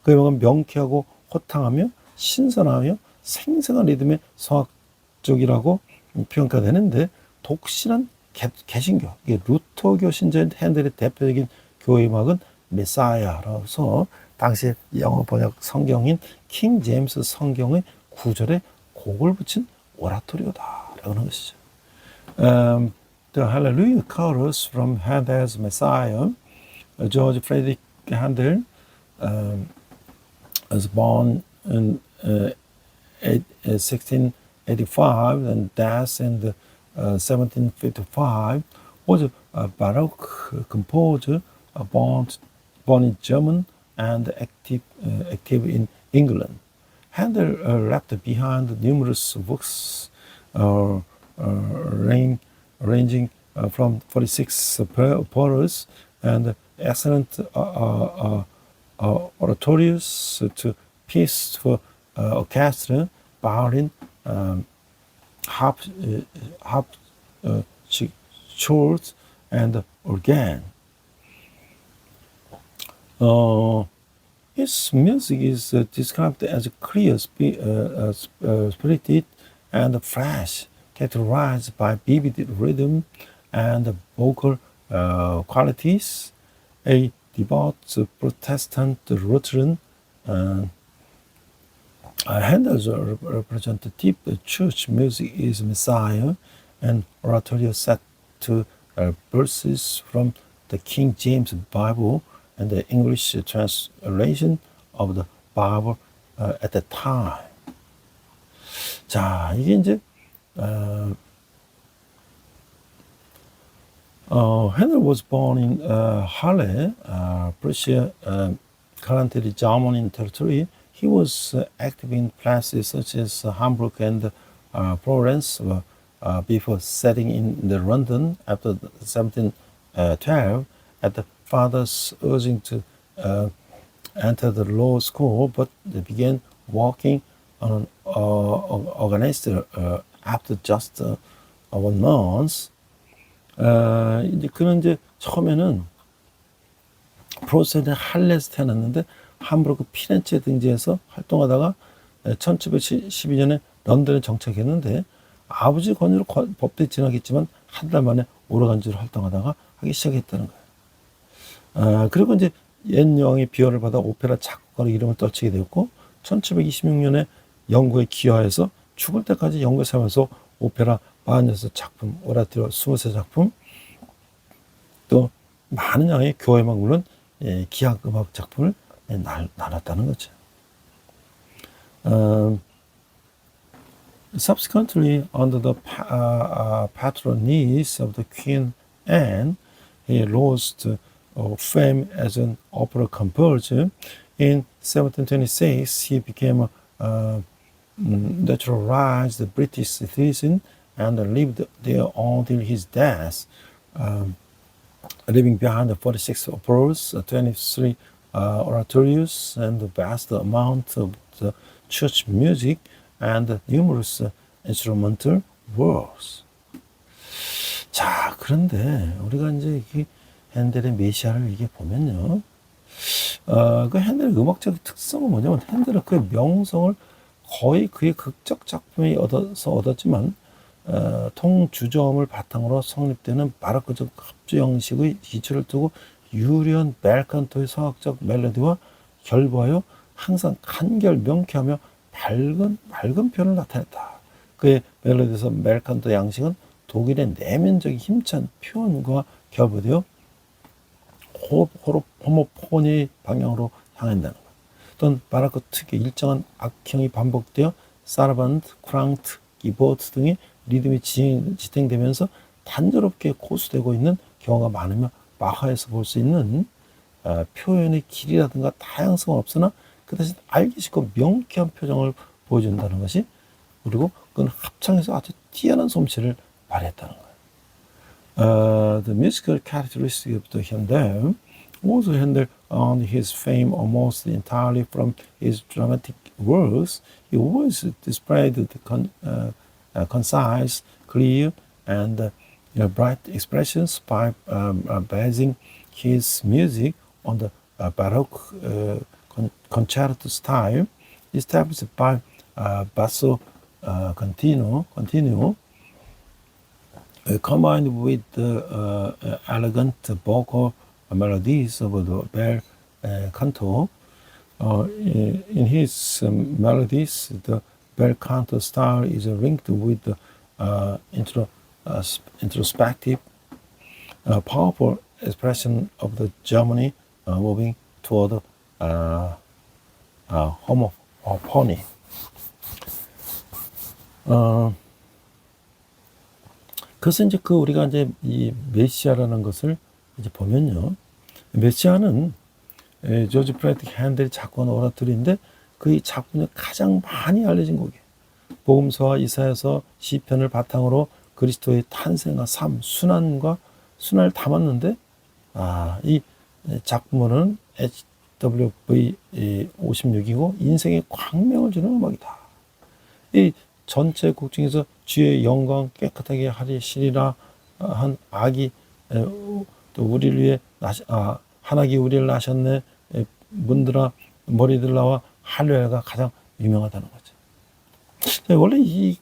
그의 음악은 명쾌하고 호탕하며 신선하며 생생한 리듬의 성악적이라고 평가되는데 독실한 개신교, 루터교 신자인 핸델의 대표적인 교회 음악은 메사야라서 당시 영어 번역 성경인 킹 제임스 성경의 구절에 곡을 붙인 오라토리오다라고 하는 것이죠. The Hallelujah chorus from Handel's Messiah, George Friedrich Handel was born in 1685 and died in 1755, was a Baroque composer born in Germany and active in England. Handel left behind numerous works ranging from 46 operas and excellent oratorios to pieces for orchestra, violin, harpsichord, and organ. His music is described as clear, spirited, and fresh, characterized by vivid rhythm and vocal qualities. A devout Protestant Lutheran, Handel's representative church music is Messiah and oratorio set to verses from the King James Bible and the English translation of the Bible at the time. 자, 이게 이제 Handel was born in Halle, Prussia, currently German territory. He was active in places such as Hamburg and Florence before settling in London after 1712 at the father's urging to enter the law school, but they began working on an organizer after just 1 month. 이제 그는 이제 처음에는 프로세의 할레에서 태어났는데 함부르크, 피렌체 등지에서 활동하다가 1712년에 런던에 정착했는데 아버지 권유로 법대에 진학했지만 한 달 만에 오르간주로 활동하다가 하기 시작했다는 거예요. 그리고 이제 옛 여왕의 비호를 받아 오페라 작곡가로 이름을 떨치게 되었고 1726년에 영국에 귀화해서 죽을 때까지 영국에 살면서 오페라 46작품, 오라토리오 23작품, 또 많은 양의 교회만 물론 기악 음악 작품을 나눴다는 거죠. Subsequently, under the patronage of the Queen Anne, he rose to fame as an opera composer. In 1726, he became a naturalized British citizen and lived there until his death, leaving behind 46 operas, 23 oratorios, and a vast amount of the church music and numerous instrumental works. 자, 그런데 우리가 이제 이 핸델의 메시아를 이게 보면요, 그 핸델의 음악적 특성은 뭐냐면 핸델은 그의 명성을 거의 그의 극적 작품이 얻었지만 통주점을 바탕으로 성립되는 바로크적 합주 형식의 기초를 두고 유려한 벨칸토의 성악적 멜로디와 결부하여 항상 간결 명쾌하며 밝은 표현을 나타냈다. 그의 멜로디에서 벨칸토 양식은 독일의 내면적인 힘찬 표현과 결부되어 호모포니 방향으로 향한다는 것. 또는 바로크 특유의 일정한 악형이 반복되어 사라반트, 크랑트, 기보트 등의 리듬이 지탱되면서 단조롭게 고수되고 있는 경우가 많으며 바하에서 볼 수 있는 표현의 길이라든가 다양성은 없으나 그 대신 알기 쉽고 명쾌한 표정을 보여준다는 것이, 그리고 그건 합창에서 아주 뛰어난 솜씨를 발휘했다는 거예요. The musical characteristic of the Handel, also Handel earned his fame almost entirely from his dramatic works. He always displayed the concise, clear, and bright expressions by basing his music on the Baroque concerto style established by basso continuo, combined with the elegant vocal melodies of the bel canto. In his melodies, the bel canto style is linked with the introspective, powerful expression of the Germany moving toward homophony. 그래서 이제 우리가 이제 이 메시아라는 것을 이제 보면요, 메시아는 조지 프레드리히 핸델이 작곡한 오라토리인데 그의 작품 중 가장 많이 알려진 곡이에요. 복음서와 이사야서 시편을 바탕으로 그리스도의 탄생과 삶, 순환을 담았는데, 이 작품은 HWV 56이고 인생의 광명을 주는 음악이다. 이 전체 곡 중에서 주의 영광 깨끗하게 하리시리라 한 아기 또 우리를 위해 한아기 우리를 낳으셨네, 문들아 머리들 나와 할렐루야가 가장 유명하다는 거죠. 원래 이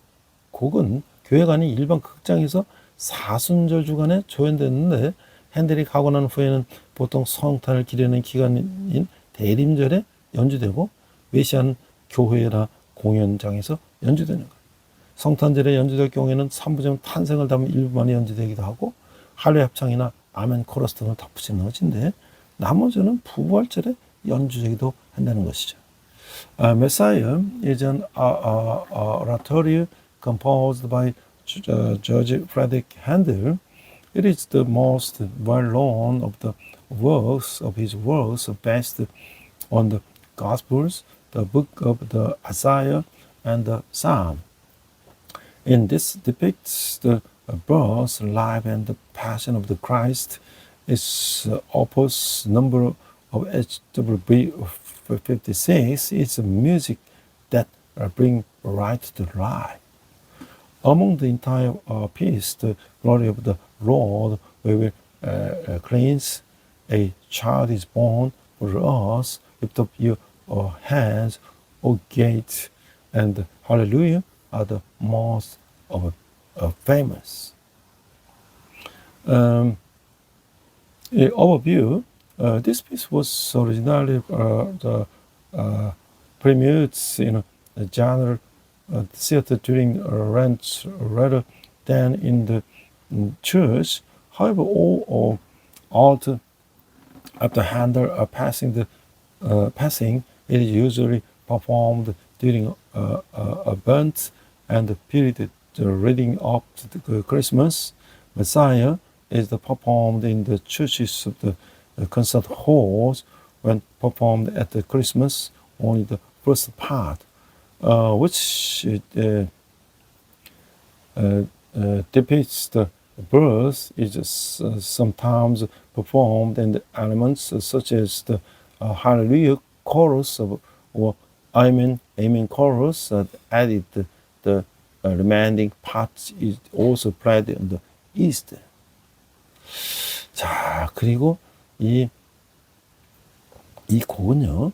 곡은 교회가 아닌 일반 극장에서 사순절 주간에 조연됐는데 핸델이 가고 난 후에는 보통 성탄을 기리는 기간인 대림절에 연주되고 메시아는 교회나 공연장에서 연주되는 거예요. 성탄절에 연주될 경우에는 3부절 탄생을 담은 일부만이 연주되기도 하고 할례 합창이나 아멘 코러스 등을 덧붙이는 것인데 나머지는 부활절에 연주되기도 한다는 것이죠. Messiah is an oratorio composed by George Friedrich Handel. It is the most well-known of the works of his works based on the Gospels, the book of the Isaiah, and the Psalm. In this depicts the birth, life, and the passion of the Christ. Its opus number of HWV 56 is music that bring right to life. Among the entire piece, the glory of the Lord will cleanse. A child is born for us. Lift up your hands, O gates, and hallelujah are the most famous. Overview. This piece was originally premiered in a genre theater during Lent rather than in the church. However, all after Handel passing, it is usually performed during a Burnt and the period leading up to the Christmas, Messiah is performed in the churches of the concert halls. When performed at the Christmas, only the first part, which depicts the birth, is sometimes performed in the elements such as the Hallelujah chorus or Amen, Amen chorus. Added the remaining part is also played in the East. 자, 그리고 이 곡은요,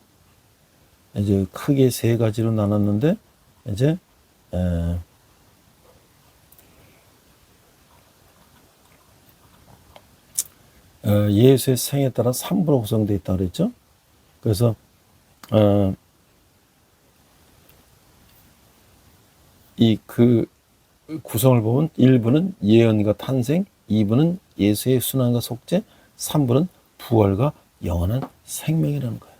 이제 크게 세 가지로 나눴는데, 이제, 예수의 생에 따라 3부로 구성되어 있다고 그랬죠. 그래서, 그 구성을 보면 1부는 예언과 탄생, 2부는 예수의 순환과 속죄, 3부는 부활과 영원한 생명이라는 거예요.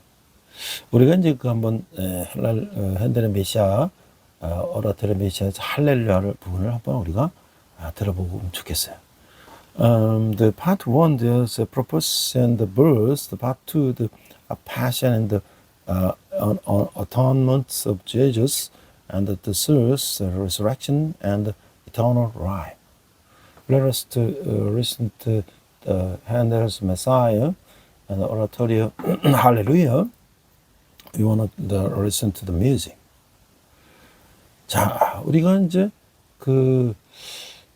우리가 이제 그 한번 핸델의 메시아, 오라토리의 메시아 할렐루야를 부분을 한번 우리가 들어보면 좋겠어요. The part 1, there's a purpose and the birth. The part 2, the passion and the atonement of Jesus, and the third, the resurrection and eternal life. Let us listen to Handel's Messiah and the oratorio Hallelujah. We want to listen to the music. 자, 우리가 이제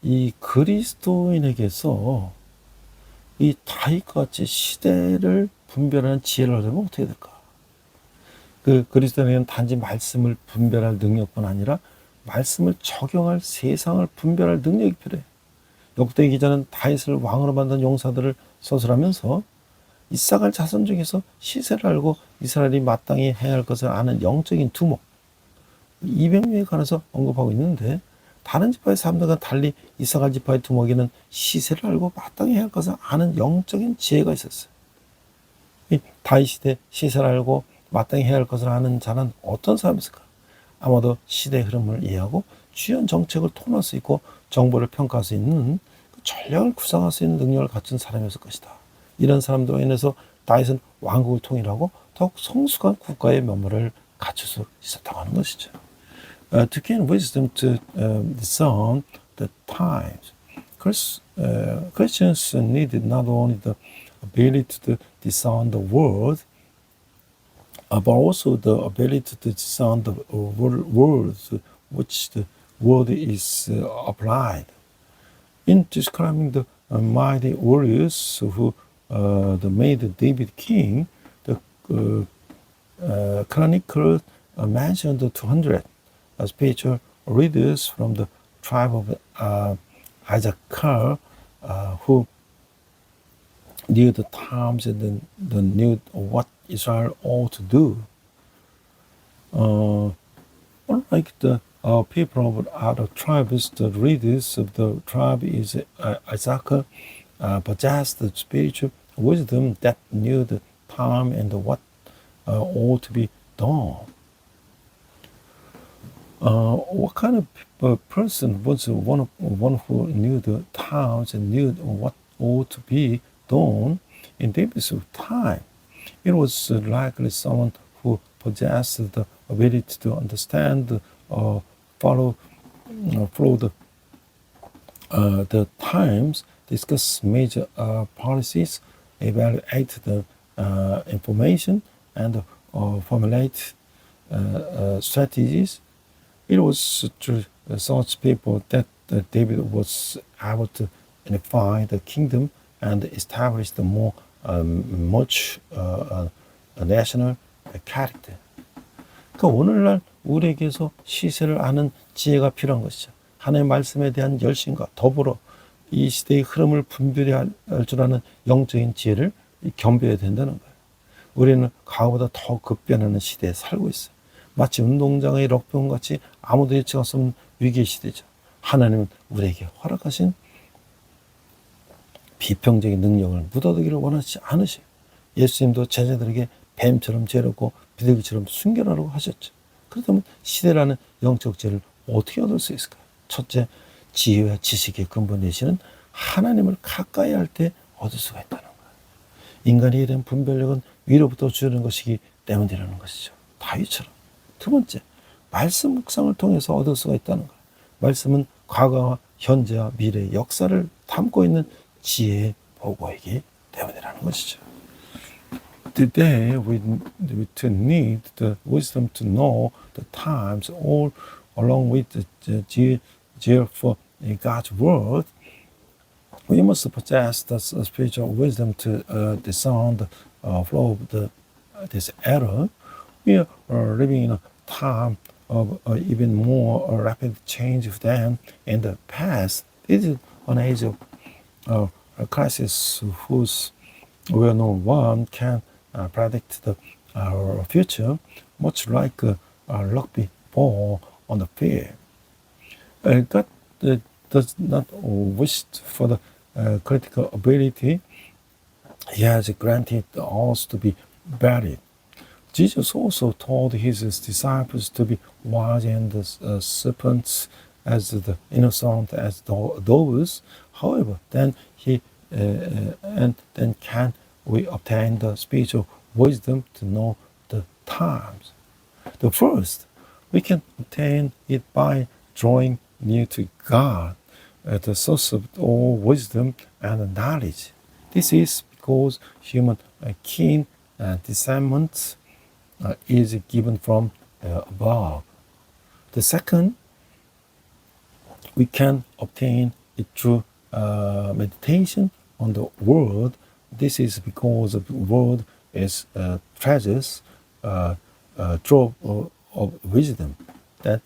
이 그리스도인에게서 이 다윗같이 시대를 분별하는 지혜를 얻으면 어떻게 될까? 그 그리스도인에게는 단지 말씀을 분별할 능력뿐 아니라 말씀을 적용할 세상을 분별할 능력이 필요해. 역대 기자는 다윗을 왕으로 만든 용사들을 서술하면서 이사갈 자손 중에서 시세를 알고 이스라엘이 마땅히 해야 할 것을 아는 영적인 두목 200명에 관해서 언급하고 있는데, 다른 지파의 사람들과 달리 이사갈 지파의 두목에는 시세를 알고 마땅히 해야 할 것을 아는 영적인 지혜가 있었어요. 다윗 시대 시세를 알고 마땅히 해야 할 것을 아는 자는 어떤 사람일까? 아마도 시대의 흐름을 이해하고 주요한 정책을 통할 수 있고 정보를 평가할 수 있는 전략을 구상할 수 있는 능력을 갖춘 사람이었을 것이다. 이런 사람들로 인해서 다윗은 왕국을 통일하고 더욱 성숙한 국가의 면모를 갖출 수 있었다고 하는 것이죠. To gain wisdom to discern the times, Christians needed not only the ability to discern the word, but also the ability to discern the words which the word is applied. In describing the mighty warriors who made David king, the chronicler mentioned 200 spiritual leaders from the tribe of Issachar who knew the times and knew what Israel ought to do. Unlike the people of other tribes, the leaders of the tribe is Issachar possessed the spiritual wisdom that knew the time and what ought to be done. What kind of person was one who knew the times and knew what ought to be done in David's time? It was likely someone who possessed the ability to understand or follow the times, discuss major policies, evaluate the information, and formulate strategies. It was through such people that David was able to unify the kingdom and establish the more much national character. 그러니까 오늘날 우리에게서 시세를 아는 지혜가 필요한 것이죠. 하나님의 말씀에 대한 열심과 더불어 이 시대의 흐름을 분별해야 할 줄 아는 영적인 지혜를 겸비해야 된다는 거예요. 우리는 과거보다 더 급변하는 시대에 살고 있어요. 마치 운동장의 럭비공같이 아무도 예측할 수 없는 위기의 시대죠. 하나님은 우리에게 허락하신 비평적인 능력을 묻어두기를 원하지 않으시고, 예수님도 제자들에게 뱀처럼 죄롭고 비둘기처럼 순결하라고 하셨죠. 그렇다면 시대라는 영적 지혜를 어떻게 얻을 수 있을까요? 첫째, 지혜와 지식의 근본 되시는 하나님을 가까이 할 때 얻을 수가 있다는 거예요. 인간의 이런 분별력은 위로부터 주는 것이기 때문이라는 것이죠. 다윗처럼. 두 번째, 말씀 묵상을 통해서 얻을 수가 있다는 거예요. 말씀은 과거와 현재와 미래의 역사를 담고 있는 지혜의 보고이기 때문이라는 것이죠. Today we need the wisdom to know the times all along with the zeal for God's word. We must possess the spiritual wisdom to discern the flow of this error. We are living in a time of even more rapid change than in the past. This is an age of a crisis where no one can predict the future, much like a rugby ball on the field. God does not wish for the critical ability He has granted us to be varied. Jesus also told his disciples to be wise and serpents as the innocent as doves. However, then can we obtain the spiritual wisdom to know the times. The first, we can obtain it by drawing near to God, the source of all wisdom and knowledge. This is because human keen discernment is given from above. The second, we can obtain it through meditation on the word. This is because the word is treasures trove of wisdom that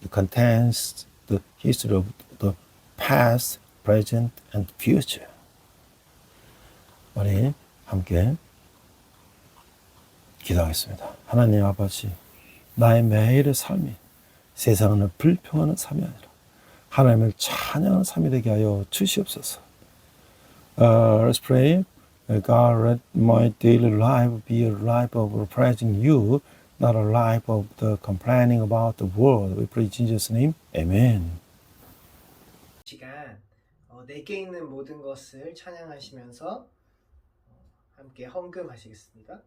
contains the history of the past, present, and future. 우리 함께 기도하겠습니다. 하나님 아버지, 나의 매일의 삶이 세상을 불평하는 삶이 아니라 하나님을 찬양하는 삶이 되게 하여 주시옵소서. Let's pray. God, let my daily life be a life of praising you, not a life of the complaining about the world. We pray in Jesus' name. Amen. 시간 내게 있는 모든 것을 찬양하시면서 함께 헌금하시겠습니다.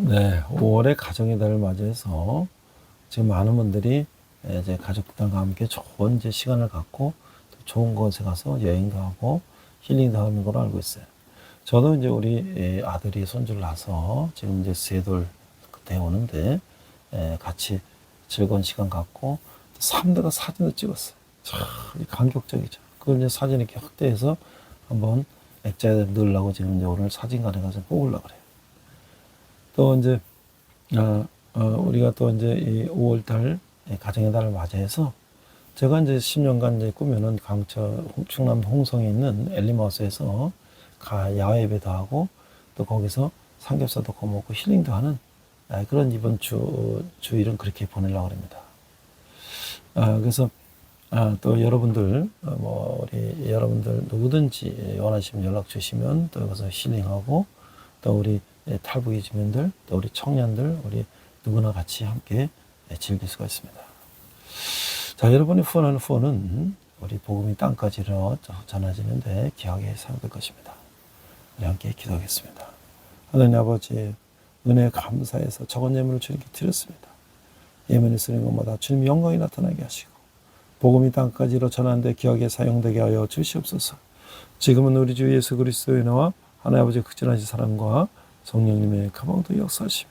네, 5월의 가정의 달을 맞이해서 지금 많은 분들이 이제 가족들과 함께 좋은 이제 시간을 갖고 또 좋은 곳에 가서 여행도 하고 힐링도 하는 걸로 알고 있어요. 저도 이제 우리 아들이 손주를 낳아서 지금 이제 3돌 그때 오는데 같이 즐거운 시간 갖고 3대가 사진을 찍었어요. 참 감격적이죠. 그걸 이제 사진 이렇게 확대해서 한번 액자에 넣으려고 지금 이제 오늘 사진관에 가서 뽑으려고 그래요. 또 이제 우리가 또 이제 이 5월달 가정의 달을 맞이해서 제가 이제 10년간 이제 꾸며놓은 강처 충남 홍성에 있는 엘리마우스에서 야외 예배도 하고 또 거기서 삼겹살도 구워 먹고 힐링도 하는 그런 이번 주일은 그렇게 보내려고 합니다. 그래서 또 여러분들 우리 여러분들 누구든지 원하시면 연락 주시면 또 여기서 힐링하고 또 우리 탈북이 주민들, 또 우리 청년들, 우리 누구나 같이 함께 즐길 수가 있습니다. 자, 여러분이 후원하는 후원은 우리 복음이 땅까지 전해지는데 귀하게 사용될 것입니다. 우리 함께 기도하겠습니다. 하나님 아버지, 은혜 감사해서 적은 예물을 주님께 드렸습니다. 예물을 쓰는 것마다 주님 영광이 나타나게 하시고 복음이 땅까지로 전하는데 귀하게 사용되게 하여 주시옵소서. 지금은 우리 주 예수 그리스도의 은혜와 하나님 아버지의 극진하신 사랑과 성령님의 가방도 역사하시며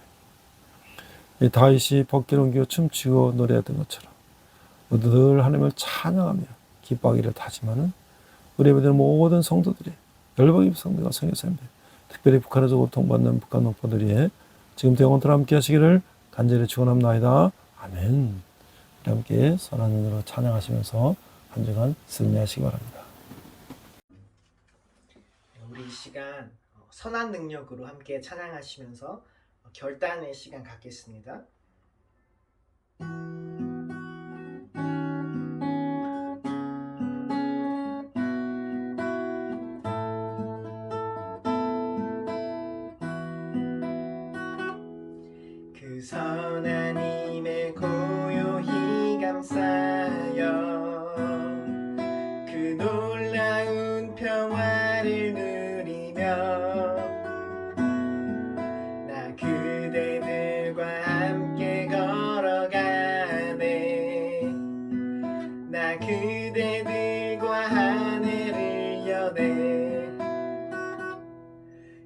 이 다윗이 벗기를 옮기고 춤추고 노래했던 것처럼 늘 하나님을 찬양하며 기뻐하기를 다짐하는 우리 예배드리는 모든 성도들이 열방의 성도가 성교사님들 특별히 북한에서 고통받는 북한 농포들이 지금부터 영원토록 함께 하시기를 간절히 축원합니다. 아멘. 우리 함께 선한 눈으로 찬양하시면서 한 주간 승리하시기 바랍니다. 우리 이 시간 선한 능력으로 함께 찬양하시면서 결단의 시간 갖겠습니다. 그 선한 힘에 고요히 감싸여 그 놀라운 평화를 누리며 나 그대들과 함께 걸어가네 나 그대들과 하늘을 여네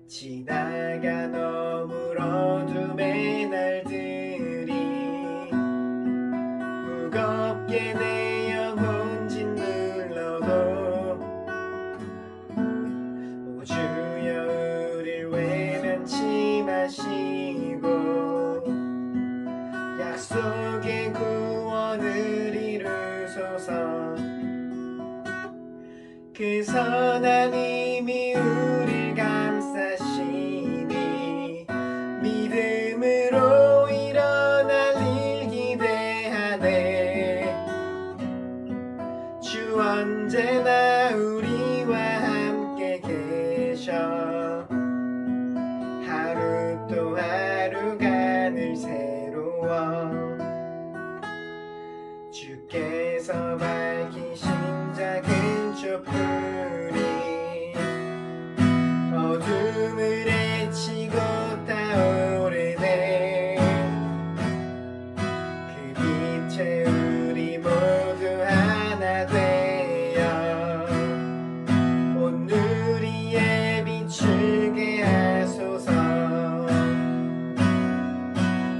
지나가 너무 어둠의 날들이 무겁게 내 영혼 짓눌러도 오 주여 우릴 외면치 마시고 약속의 구원을 이루소서 그 선한 힘이 우릴 감싸시니 믿음으로 일어날 일 기대하네 주 언제나 우리와 함께 계셔 하루 또 하루가 늘 새로워 주께서 밝히신 작은 촛불이 어둠을 헤치고 타오르네 그 빛에 우리 모두 하나 되어 온 누리에 비추게 하소서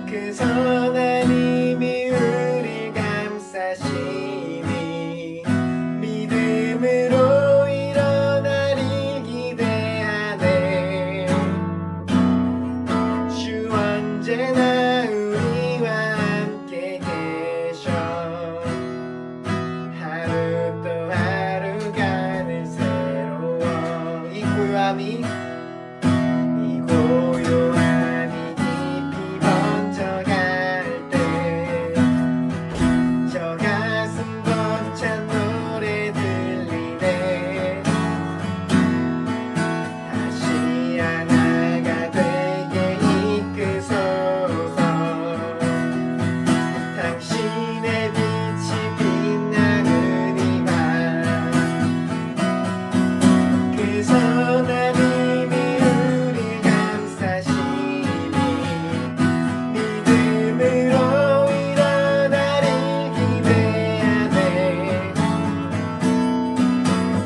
그 선한 힘이 우릴 감싸시니 믿음으로 일어날 일 기대하네 주 언제나 우리와 함께 계셔 하루 또 하루가 늘 새로워 이 고요함이 깊이 번져갈 때 저 가슴 벅찬 노래 들리네 다시 하나가 되게 이끄소서 당신의 빛이 빛나는 이밤 그 선한 힘이 우릴 감싸시니 믿음으로 일어날 일 기대하네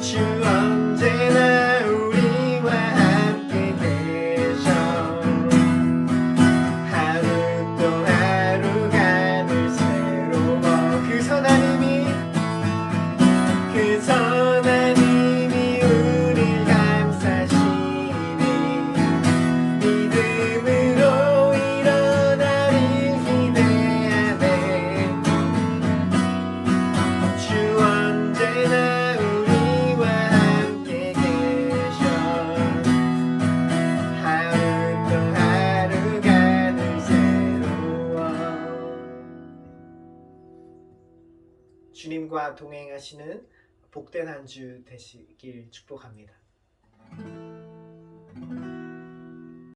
주 언제나 우리와 함께 계셔 하루 또 하루가 늘 새로워 그 선한 힘이 우릴 감싸시니 믿음으로 일어날 일 기대하네 주 언제나 우리와 함께 계셔 하루 또 하루가 늘 새로워 주님과 동행하시는 복된 한 주 되시길 축복합니다.